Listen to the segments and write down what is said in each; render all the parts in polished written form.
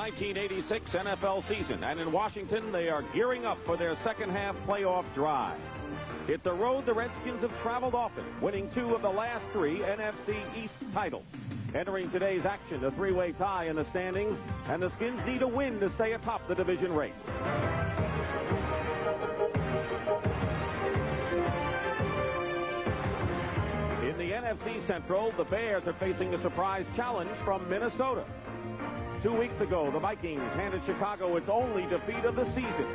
1986 NFL season, and in Washington they are gearing up for their second half playoff drive. It's a road the Redskins have traveled often, winning 2 of the last 3 NFC East titles. Entering today's action, a 3-way tie in the standings, and the Skins need a win to stay atop the division race. In the NFC Central, the Bears are facing a surprise challenge from Minnesota. 2 weeks ago, the Vikings handed Chicago its only defeat of the season.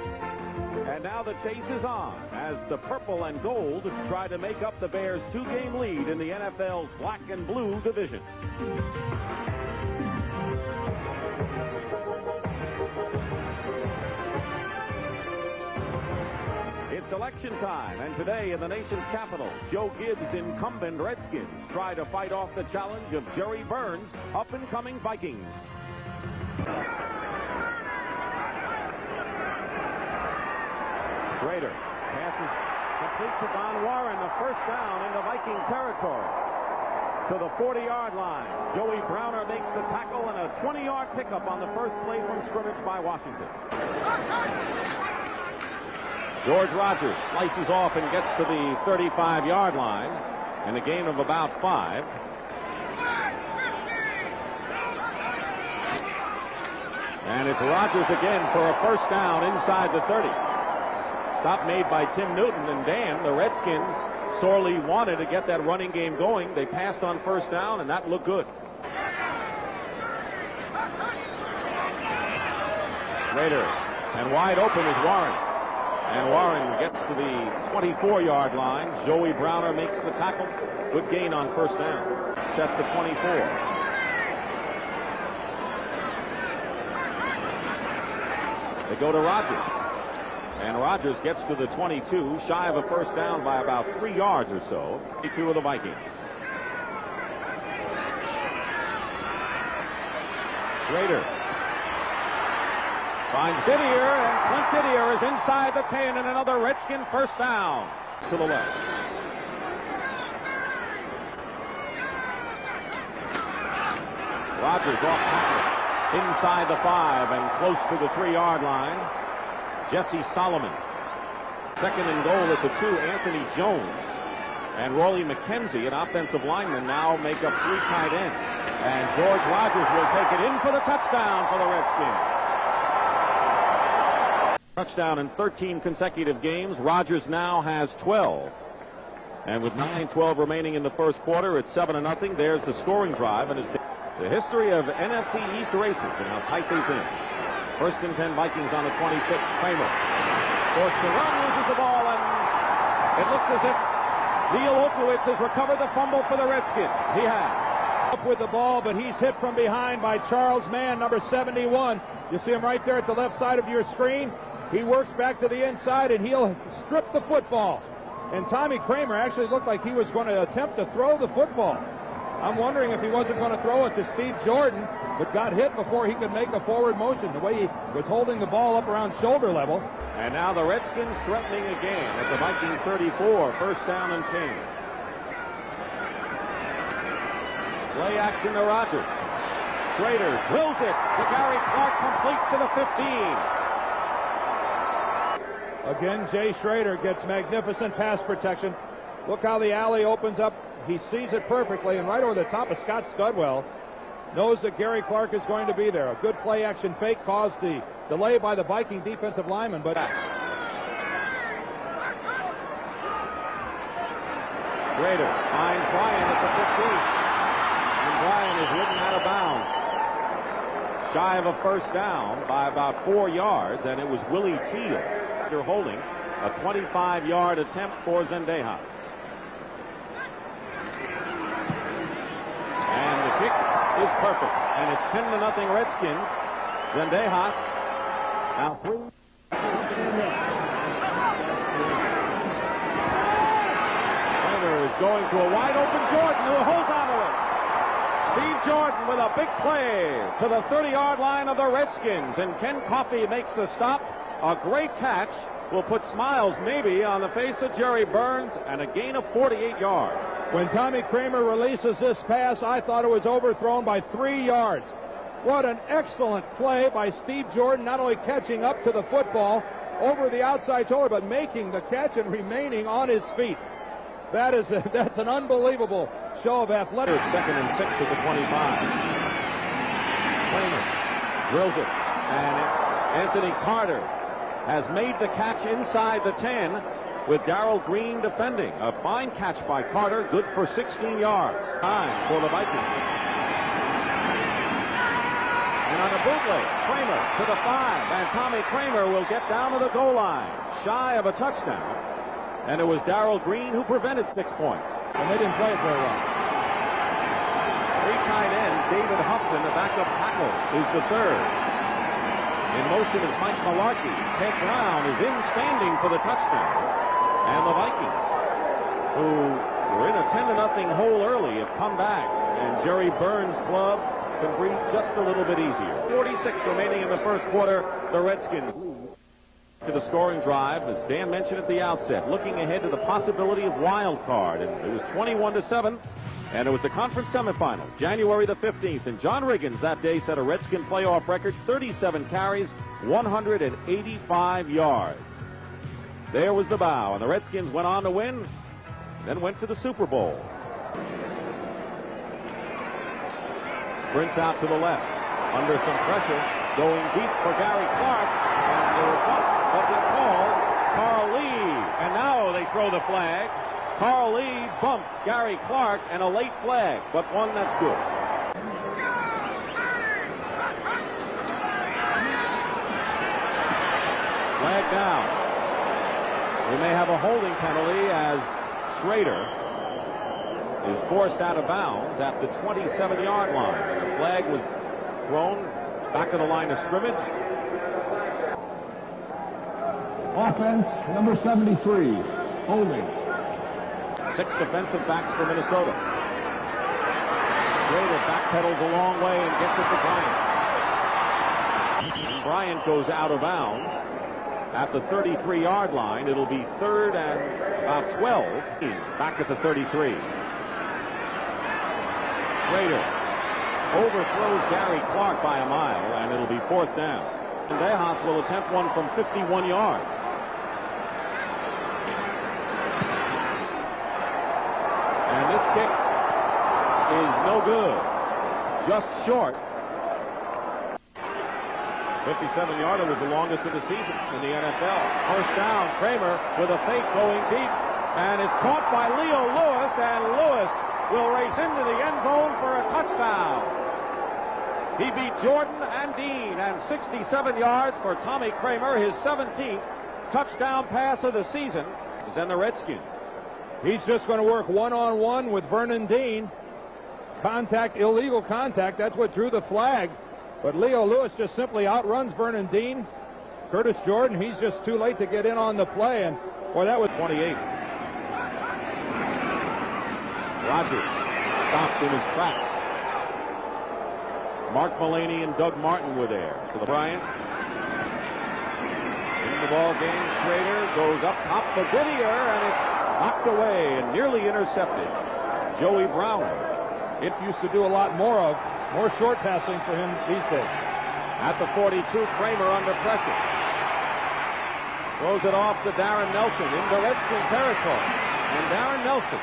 And now the chase is on as the purple and gold try to make up the Bears' 2-game lead in the NFL's black and blue division. It's election time, and today in the nation's capital, Joe Gibbs' incumbent Redskins try to fight off the challenge of Jerry Burns' up-and-coming Vikings. Schrader passes complete to Von Warren, a first down into Viking territory. To the 40-yard line, Joey Browner makes the tackle and a 20-yard pickup on the first play from scrimmage by Washington. George Rogers slices off and gets to the 35-yard line in a gain of about 5. And it's Rogers again for a first down inside the 30. Stop made by Tim Newton, and Dan, the Redskins sorely wanted to get that running game going. They passed on first down, and that looked good. Schrader, and wide open is Warren. And Warren gets to the 24-yard line. Joey Browner makes the tackle. Good gain on first down. Set the 24. They go to Rogers. And Rogers gets to the 22, shy of a first down by about 3 yards or so. 22 of the Vikings. Schrader finds Didier, and Clint Didier is inside the 10, and another Redskin first down to the left. Rogers off tackle inside the 5 and close to the 3-yard line. Jesse Solomon. Second and goal at the 2, Anthony Jones. And Rollie McKenzie, an offensive lineman, now make up 3 tight ends. And George Rogers will take it in for the touchdown for the Redskins. Touchdown in 13 consecutive games. Rogers now has 12. And with 9:12 remaining in the first quarter, it's 7-0. There's the scoring drive, and it's the history of NFC East races and how tight they've been. First and 10 Vikings on the 26. Kramer forced to run, loses the ball, and it looks as if Neil Olkowitz has recovered the fumble for the Redskins. He has. Up with the ball, but he's hit from behind by Charles Mann, number 71. You see him right there at the left side of your screen. He works back to the inside, and he'll strip the football. And Tommy Kramer actually looked like he was going to attempt to throw the football. I'm wondering if he wasn't going to throw it to Steve Jordan, but got hit before he could make a forward motion, the way he was holding the ball up around shoulder level. And now the Redskins threatening again at the Viking 34, first down and 10. Play action to Rogers. Schrader drills it to Gary Clark, complete to the 15. Again, Jay Schrader gets magnificent pass protection. Look how the alley opens up. He sees it perfectly, and right over the top of Scott Studwell. Knows that Gary Clark is going to be there. A good play-action fake caused the delay by the Viking defensive lineman, but Schrader finds Bryan at the 15. And Bryan is ridden out of bounds. Shy of a first down by about 4 yards, and it was Willie Teal. They're holding a 25-yard attempt for Zendejas. And the kick is perfect, and it's 10-0 Redskins. Zendejas now 3. Kramer is going to a wide open Jordan, who holds on to it. Steve Jordan with a big play to the 30-yard line of the Redskins, and Ken Coffey makes the stop. A great catch will put smiles maybe on the face of Jerry Burns, and a gain of 48 yards. When Tommy Kramer releases this pass, I thought it was overthrown by 3 yards. What an excellent play by Steve Jordan, not only catching up to the football over the outside shoulder, but making the catch and remaining on his feet. That's an unbelievable show of athletics. 2nd and 6 at the 25. Kramer drills it, and Anthony Carter has made the catch inside the 10 with Darrell Green defending. A fine catch by Carter, good for 16 yards. Time for the Vikings. And on a bootleg, Kramer to the 5, and Tommy Kramer will get down to the goal line, shy of a touchdown. And it was Darrell Green who prevented 6 points. And they didn't play it very well. 3 tight ends. David Huffman, the backup tackle, is the 3rd. In motion is Mike Malarkey. Ted Brown is in standing for the touchdown. And the Vikings, who were in a 10-0 hole early, have come back. And Jerry Burns' club can breathe just a little bit easier. 46 remaining in the first quarter. The Redskins lead to the scoring drive, as Dan mentioned at the outset, looking ahead to the possibility of wild card. And it was 21-7, and it was the conference semifinal, January the 15th. And John Riggins that day set a Redskin playoff record, 37 carries, 185 yards. There was the bow, and the Redskins went on to win, then went to the Super Bowl. Sprints out to the left, under some pressure, going deep for Gary Clark, and they were bumped, but they called Carl Lee, and now they throw the flag. Carl Lee bumped Gary Clark, and a late flag, but one that's good. Flag down. We may have a holding penalty as Schrader is forced out of bounds at the 27-yard line. And the flag was thrown back to the line of scrimmage. Offense, number 73, holding. 6 defensive backs for Minnesota. Schrader backpedals a long way and gets it to Bryant. And Bryant goes out of bounds at the 33-yard line. It'll be 3rd and about 12. Back at the 33. Schrader overthrows Gary Clark by a mile, and it'll be 4th down. And Dejas will attempt one from 51 yards. And this kick is no good. Just short. 57-yarder was the longest of the season in the NFL. First down, Kramer with a fake going deep, and it's caught by Leo Lewis, and Lewis will race into the end zone for a touchdown. He beat Jordan and Dean, and 67 yards for Tommy Kramer, his 17th touchdown pass of the season. And the Redskins. He's just going to work one-on-one with Vernon Dean. Contact, illegal contact, that's what drew the flag. But Leo Lewis just simply outruns Vernon Dean. Curtis Jordan, he's just too late to get in on the play, and boy, that was 28. Rogers stopped in his tracks. Mark Mullaney and Doug Martin were there. To the Bryant. In the ball game, Schrader goes up top for Didier, and it's knocked away and nearly intercepted. Joey Brown. It used to do a lot more of. More short passing for him these days. At the 42, Kramer under pressure. Throws it off to Darren Nelson into Redskin territory. And Darren Nelson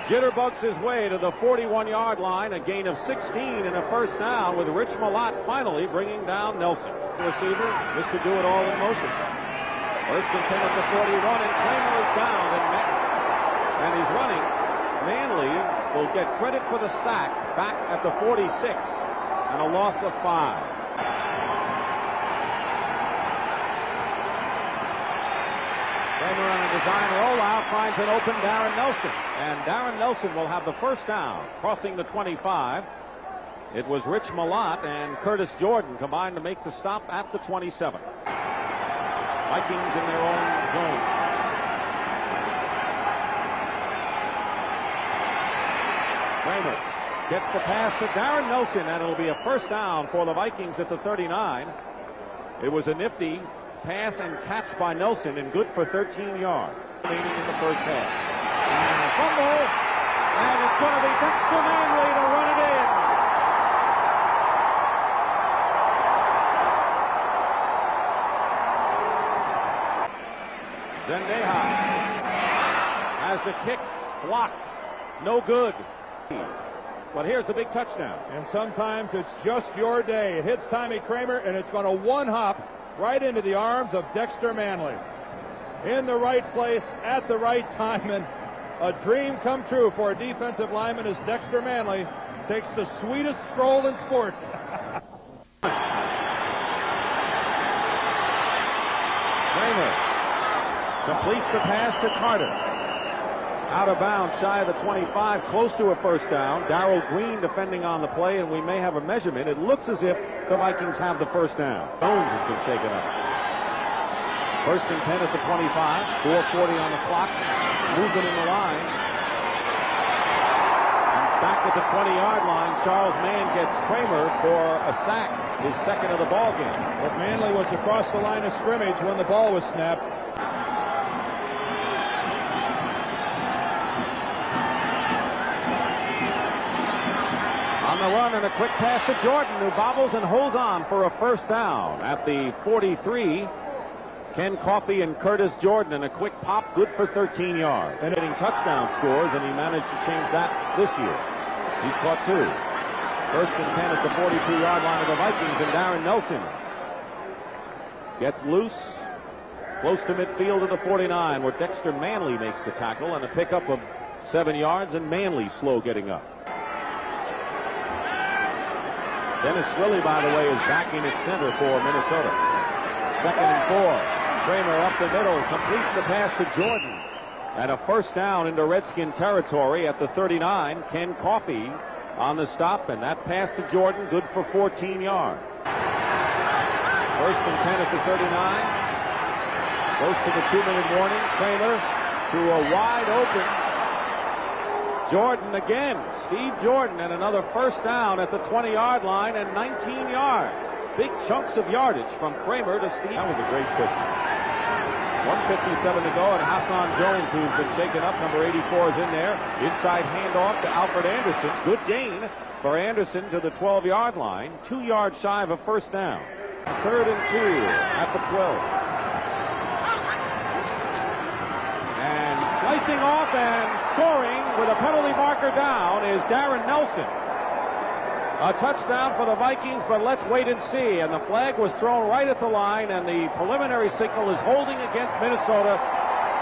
jitterbugs his way to the 41-yard line, a gain of 16 and a first down, with Rich Malott finally bringing down Nelson. Receiver, just to do it all in motion. First and 10 at the 41, and Kramer is down, and he's running. Manley will get credit for the sack back at the 46, and a loss of 5. Kramer on a design rollout finds an open Darren Nelson, and Darren Nelson will have the first down, crossing the 25. It was Rich Malott and Curtis Jordan combined to make the stop at the 27. Vikings in their own zone. Kramer gets the pass to Darren Nelson, and it'll be a first down for the Vikings at the 39. It was a nifty pass and catch by Nelson, and good for 13 yards. Remaining in the first half. And a fumble, and it's going to be Dexter Manley to run it in. Zendeja has the kick blocked. No good. But here's the big touchdown. And sometimes it's just your day. It hits Tommy Kramer, and it's going to one-hop right into the arms of Dexter Manley. In the right place at the right time, and a dream come true for a defensive lineman as Dexter Manley takes the sweetest stroll in sports. Kramer completes the pass to Carter. Out of bounds, shy of the 25, close to a first down. Darrell Green defending on the play, and we may have a measurement. It looks as if the Vikings have the first down. Jones has been shaken up. First and 10 at the 25, 4:40 on the clock. Movement in the line. And back at the 20-yard line, Charles Mann gets Kramer for a sack, his second of the ball game. But Manley was across the line of scrimmage when the ball was snapped. On the run, and a quick pass to Jordan, who bobbles and holds on for a first down at the 43. Ken Coffey and Curtis Jordan, and a quick pop, good for 13 yards. And hitting touchdown scores, and he managed to change that this year. He's caught two. First and 10 at the 42-yard line of the Vikings, and Darren Nelson gets loose, close to midfield of the 49, where Dexter Manley makes the tackle, and a pickup of 7 yards, and Manley slow getting up. Dennis Swilly, by the way, is backing at center for Minnesota. Second and 4. Kramer up the middle, completes the pass to Jordan. And a first down into Redskin territory at the 39. Ken Coffey on the stop, and that pass to Jordan, good for 14 yards. First and 10 at the 39. Close to the 2-minute warning. Kramer to a wide open Jordan again. Steve Jordan, and another first down at the 20-yard line, and 19 yards. Big chunks of yardage from Kramer to Steve. That was a great pitch. 1:57 to go, and Hassan Jones, who's been shaken up, number 84, is in there. Inside handoff to Alfred Anderson. Good gain for Anderson to the 12-yard line. 2 yards shy of a first down. Third and 2 at the 12. And slicing off and scoring with a penalty marker down is Darren Nelson. A touchdown for the Vikings, but let's wait and see. And the flag was thrown right at the line, and the preliminary signal is holding against Minnesota.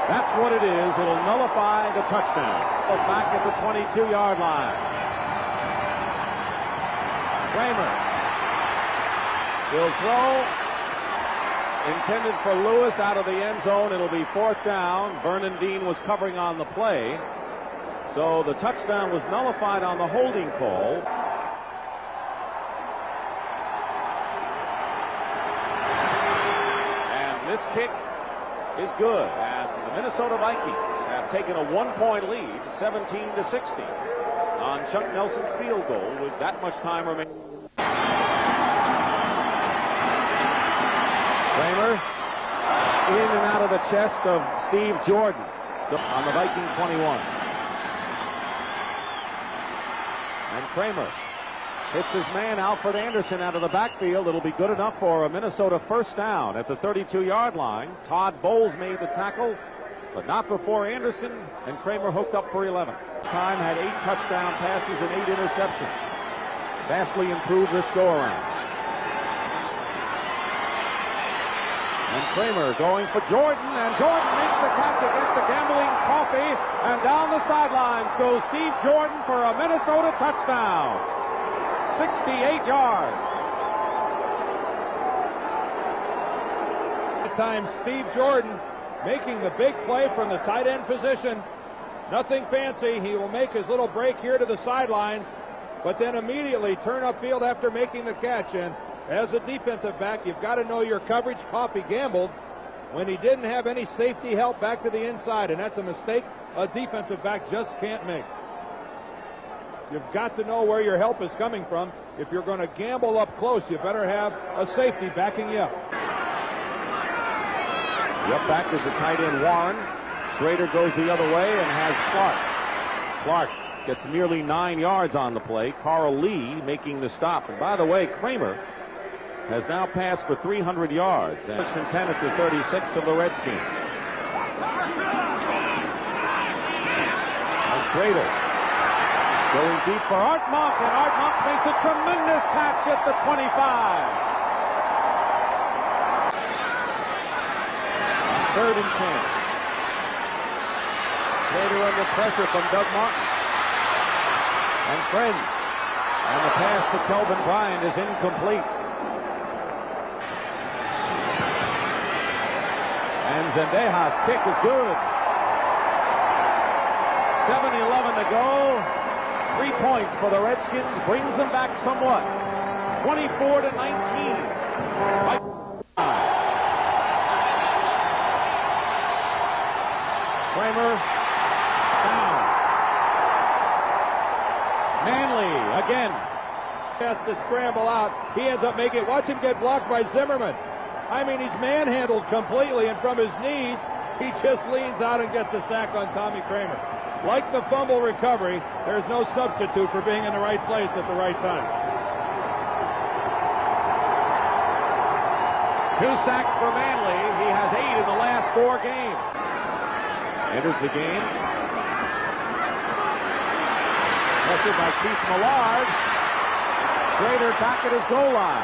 That's what it is. It'll nullify the touchdown. Back at the 22-yard line. Kramer will throw. Intended for Lewis out of the end zone. It'll be fourth down. Vernon Dean was covering on the play. So the touchdown was nullified on the holding call. This kick is good, and the Minnesota Vikings have taken a 1-point lead, 17-60, on Chuck Nelson's field goal with that much time remaining. Kramer in and out of the chest of Steve Jordan on the Viking 21. And Kramer hits his man, Alfred Anderson, out of the backfield. It'll be good enough for a Minnesota first down at the 32-yard line. Todd Bowles made the tackle, but not before Anderson, and Kramer hooked up for 11. Time had 8 touchdown passes and 8 interceptions. Vastly improved this go-around. And Kramer going for Jordan, and Jordan makes the catch against the gambling Coffey, and down the sidelines goes Steve Jordan for a Minnesota touchdown. 68 yards. This time Steve Jordan making the big play from the tight end position. Nothing fancy. He will make his little break here to the sidelines, but then immediately turn upfield after making the catch. And as a defensive back, you've got to know your coverage. Coffey gambled when he didn't have any safety help back to the inside, and that's a mistake a defensive back just can't make. You've got to know where your help is coming from. If you're going to gamble up close, you better have a safety backing you up. The up back is the tight end Warren. Schrader goes the other way and has Clark. Clark gets nearly 9 yards on the play. Carl Lee making the stop. And by the way, Kramer has now passed for 300 yards. And it's 10 at the 36 of the Redskins. Schrader going deep for Art Monk, and Art Monk makes a tremendous catch at the 25. Third and 10. Schrader under pressure from Doug Martin and friends, and the pass to Kelvin Bryant is incomplete. And Zendejas' kick is good. 7:11 to go. 3 points for the Redskins, brings them back somewhat. 24-19. Kramer down. Manley again. Has to scramble out. He ends up making it. Watch him get blocked by Zimmerman. I mean, he's manhandled completely, and from his knees, he just leans out and gets a sack on Tommy Kramer. Like the fumble recovery, there's no substitute for being in the right place at the right time. 2 sacks for Manley. He has 8 in the last 4 games. Enters the game. Pressured by Keith Millard. Schrader back at his goal line.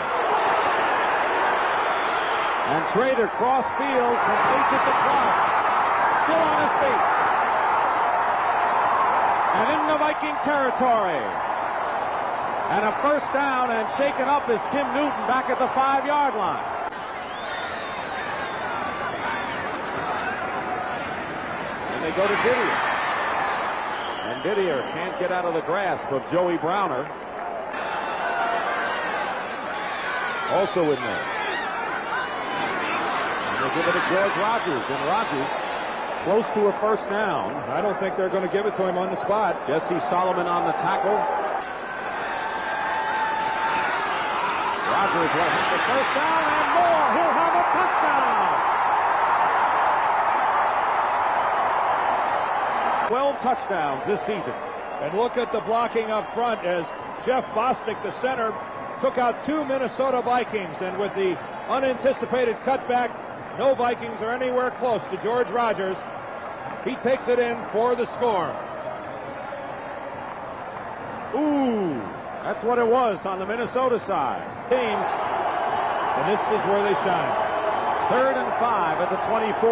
And Schrader cross field, completes it to Clark. Still on his feet. And into Viking territory. And a first down, and shaken up is Tim Newton back at the 5-yard line. And they go to Didier. And Didier can't get out of the grasp of Joey Browner. Also in there. And they give it to George Rogers, and Rogers close to a first down. I don't think they're going to give it to him on the spot. Jesse Solomon on the tackle. Rogers will have the first down and more. He'll have a touchdown. 12 touchdowns this season. And look at the blocking up front as Jeff Bostic, the center, took out 2 Minnesota Vikings. And with the unanticipated cutback, no Vikings are anywhere close to George Rogers. He takes it in for the score. Ooh, that's what it was on the Minnesota side. Teams, and this is where they shine. 3rd and 5 at the 24.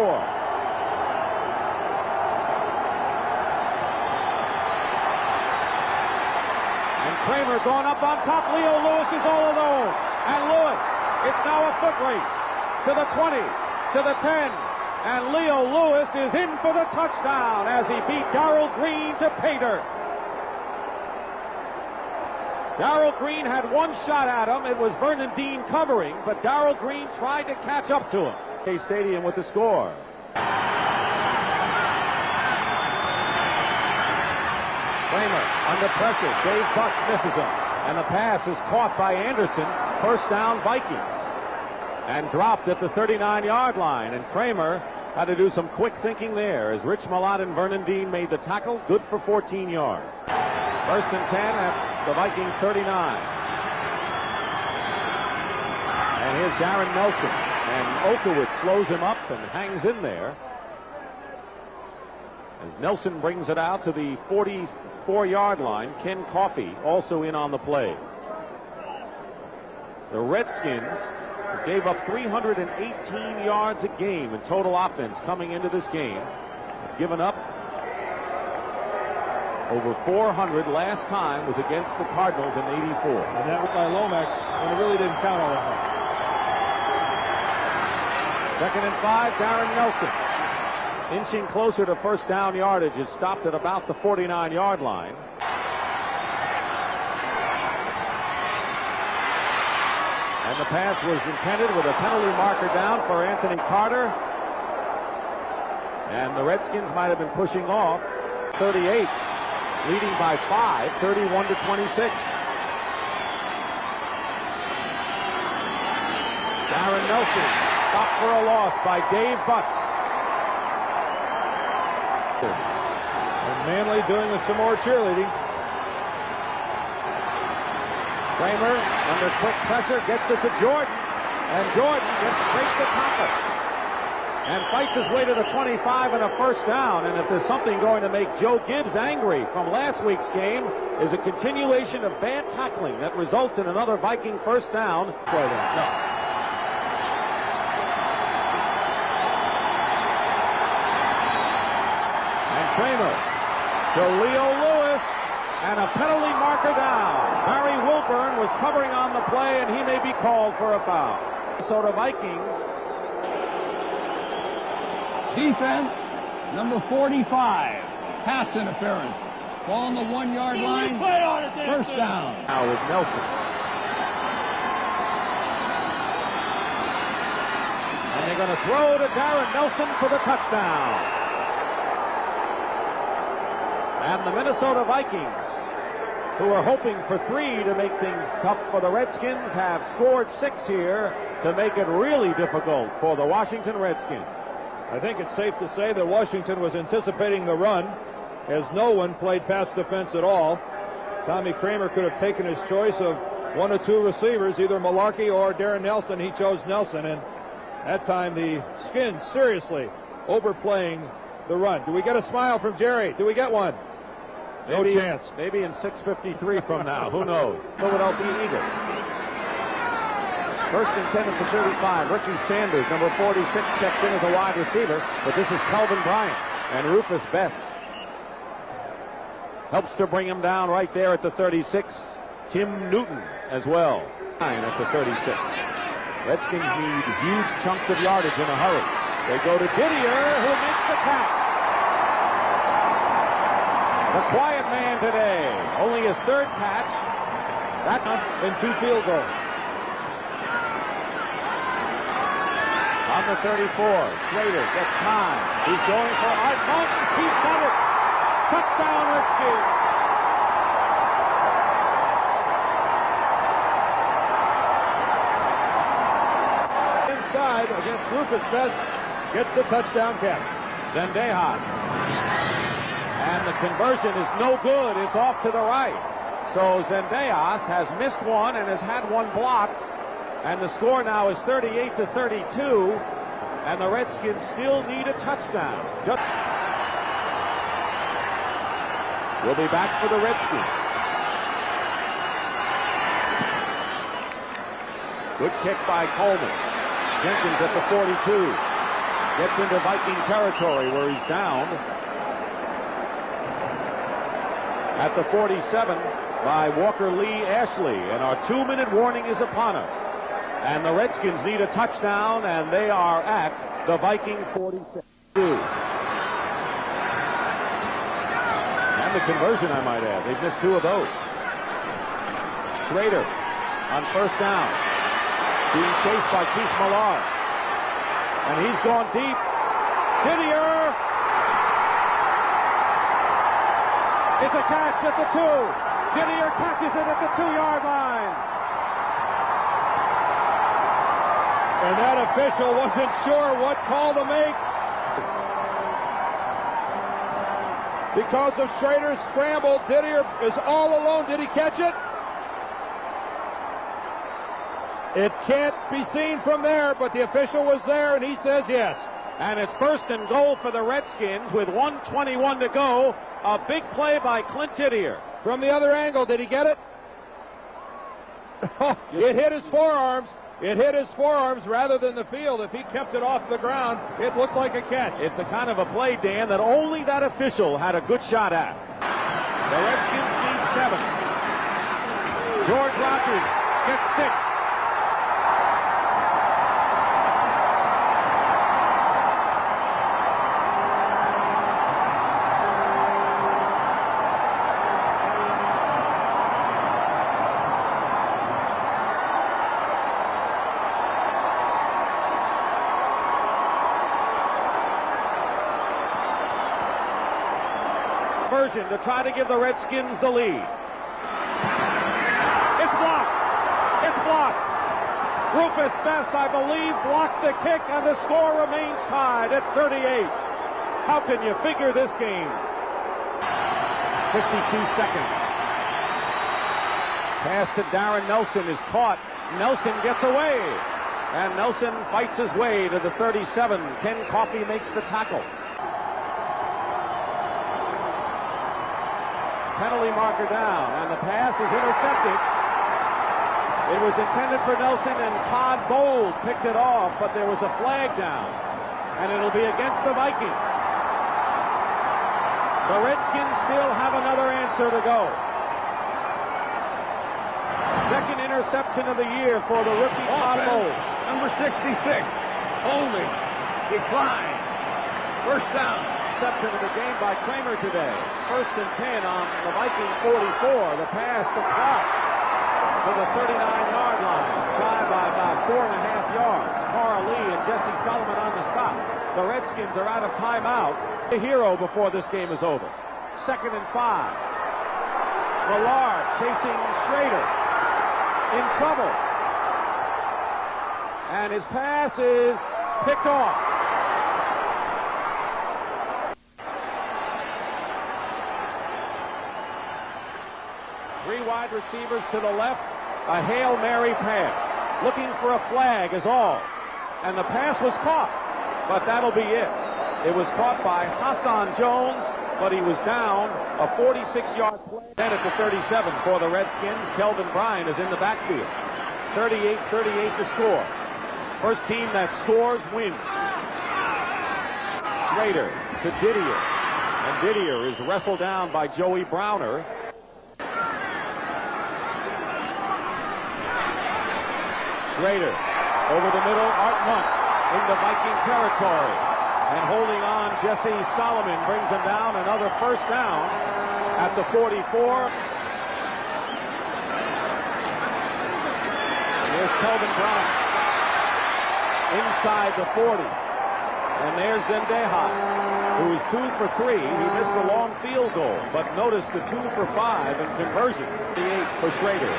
And Kramer going up on top. Leo Lewis is all alone. And Lewis, it's now a foot race to the 20, to the 10. And Leo Lewis is in for the touchdown as he beat Darrell Green to pay dirt. Darrell Green had 1 shot at him. It was Vernon Dean covering, but Darrell Green tried to catch up to him. Stadium with the score. Kramer under pressure. Dave Buck misses him. And the pass is caught by Anderson. First down, Vikings. And dropped at the 39-yard line. And Kramer had to do some quick thinking there as Rich Malott and Vernon Dean made the tackle. Good for 14 yards. First and 10 at the Viking 39. And here's Darren Nelson. And Okowitz slows him up and hangs in there. As Nelson brings it out to the 44-yard line. Ken Coffey also in on the play. The Redskins gave up 318 yards a game in total offense coming into this game. Given up over 400 last time was against the Cardinals in '84. And that was by Lomax, and it really didn't count all that much. 2nd and 5, Darren Nelson. Inching closer to first down yardage. It stopped at about the 49-yard line. And the pass was intended with a penalty marker down for Anthony Carter. And the Redskins might have been pushing off. 38, leading by 5, 31-26. Darren Nelson stopped for a loss by Dave Butts. And Manley doing some more cheerleading. Kramer under quick pressure gets it to Jordan, and Jordan breaks the tackle. and fights his way to the 25 and a first down. And if there's something going to make Joe Gibbs angry from last week's game, is a continuation of bad tackling that results in another Viking first down. Play that. No. And Kramer to Leo Lewis, and a penalty marker down. Barry Wilburn was covering on the play, and he may be called for a foul. Minnesota Vikings. Defense, number 45. Pass interference. Ball on the 1-yard line. First down. Now is Nelson. And they're going to throw to Darren Nelson for the touchdown. And the Minnesota Vikings, who are hoping for 3 to make things tough for the Redskins, have scored 6 here to make it really difficult for the Washington Redskins. I think it's safe to say that Washington was anticipating the run, as no one played pass defense at all. Tommy Kramer could have taken his choice of 1 or 2 receivers, either Malarkey or Darren Nelson. He chose Nelson, and that time the Skins seriously overplaying the run. Do we get a smile from Jerry? Do we get one? No chance. Maybe in 6:53 from now. Who knows? Philadelphia Eagles. First and 10 at the 35. Ricky Sanders, number 46, checks in as a wide receiver, but this is Calvin Bryant and Rufus Bess. Helps to bring him down right there at the 36. Tim Newton as well. 9 at the 36. Redskins need huge chunks of yardage in a hurry. They go to Didier, who makes the catch. The quiet man today. Only his 3rd catch. That in 2 field goals. On the 34, Slater gets time. He's going for Art Monk. He's got it. Touchdown, Redskins. Inside against Rufus Bess, gets a touchdown catch. Zendejas. And the conversion is no good. It's off to the right. So Zendejas has missed one and has had one blocked. And the score now is 38-32. And the Redskins still need a touchdown. We'll be back for the Redskins. Good kick by Coleman. Jenkins at the 42. Gets into Viking territory where he's down. At the 47 by Walker Lee Ashley. And our 2-minute warning is upon us. And the Redskins need a touchdown, and they are at the Viking 46. And the conversion, I might add. They've missed 2 of those. Schrader on first down. Being chased by Keith Millard. And he's gone deep. Didier. It's a catch at the 2. Didier catches it at the 2-yard line. And that official wasn't sure what call to make. Because of Schrader's scramble, Didier is all alone. Did he catch it? It can't be seen from there, but the official was there, and he says yes. And it's first and goal for the Redskins with 1:21 to go. A big play by Clint Didier. From the other angle, did he get it? It hit his forearms. It hit his forearms rather than the field. If he kept it off the ground, it looked like a catch. It's the kind of a play, Dan, that only that official had a good shot at. The Redskins need 7. George Rogers gets 6. To try to give the Redskins the lead. It's blocked. It's blocked. Rufus Bess, I believe, blocked the kick, and the score remains tied at 38. How can you figure this game? 52 seconds. Pass to Darren Nelson is caught. Nelson gets away. And Nelson fights his way to the 37. Ken Coffey makes the tackle. Penalty marker down, and the pass is intercepted. It was intended for Nelson, and Todd Bowles picked it off, but there was a flag down, and it'll be against the Vikings. The Redskins still have another answer to go. Second interception of the year for the rookie Todd Bowles. Number 66, holding, decline, first down. Interception of the game by Kramer today. First and 10 on the Viking 44. The pass to Clark to the 39-yard line, shy by about 4.5 yards. Carl Lee and Jesse Solomon on the stop. The Redskins are out of timeout. The hero before this game is over. Second and 5. Millard chasing Schrader. In trouble. And his pass is picked off. Three wide receivers to the left. A Hail Mary pass. Looking for a flag is all. And the pass was caught. But that'll be it. It was caught by Hassan Jones, but he was down. A 46-yard play. Then at the 37 for the Redskins, Kelvin Bryan is in the backfield. 38-38 to score. First team that scores wins. Schrader to Didier. And Didier is wrestled down by Joey Browner. Schrader over the middle, Art Monk into Viking territory. And holding on, Jesse Solomon brings him down. Another first down at the 44. Here's Kelvin Bryan inside the 40. And there's Zendejas, who is 2 for 3. He missed a long field goal, but notice the 2 for 5 in conversions. 8 for Schrader.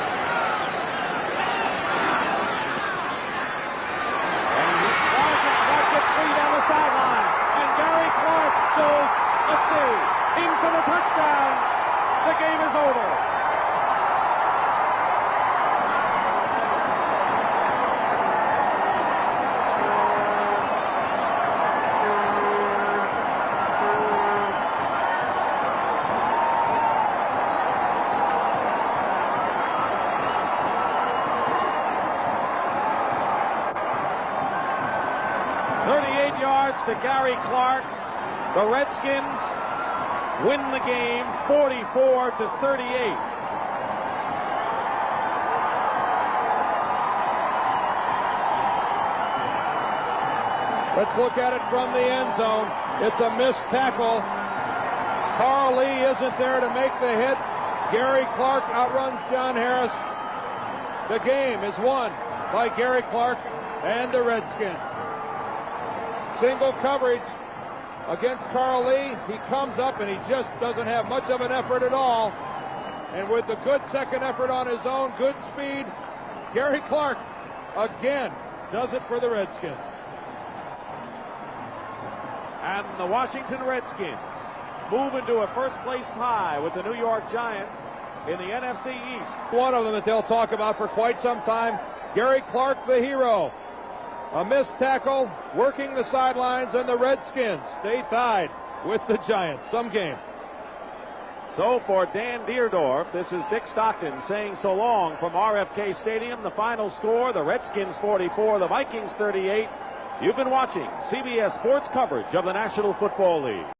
Sideline, and Gary Clark goes, let's see, in for the touchdown. The game is over. To Gary Clark. The Redskins win the game 44-38. Let's look at it from the end zone. It's a missed tackle. Carl Lee isn't there to make the hit. Gary Clark outruns John Harris. The game is won by Gary Clark and the Redskins. Single coverage against Carl Lee. He comes up and he just doesn't have much of an effort at all. And with the good second effort on his own, good speed, Gary Clark again does it for the Redskins. And the Washington Redskins move into a first-place tie with the New York Giants in the NFC East. One of them that they'll talk about for quite some time, Gary Clark, the hero. A missed tackle, working the sidelines, and the Redskins stay tied with the Giants. Some game. So for Dan Deerdorf, this is Dick Stockton saying so long from RFK Stadium. The final score, the Redskins 44, the Vikings 38. You've been watching CBS Sports coverage of the National Football League.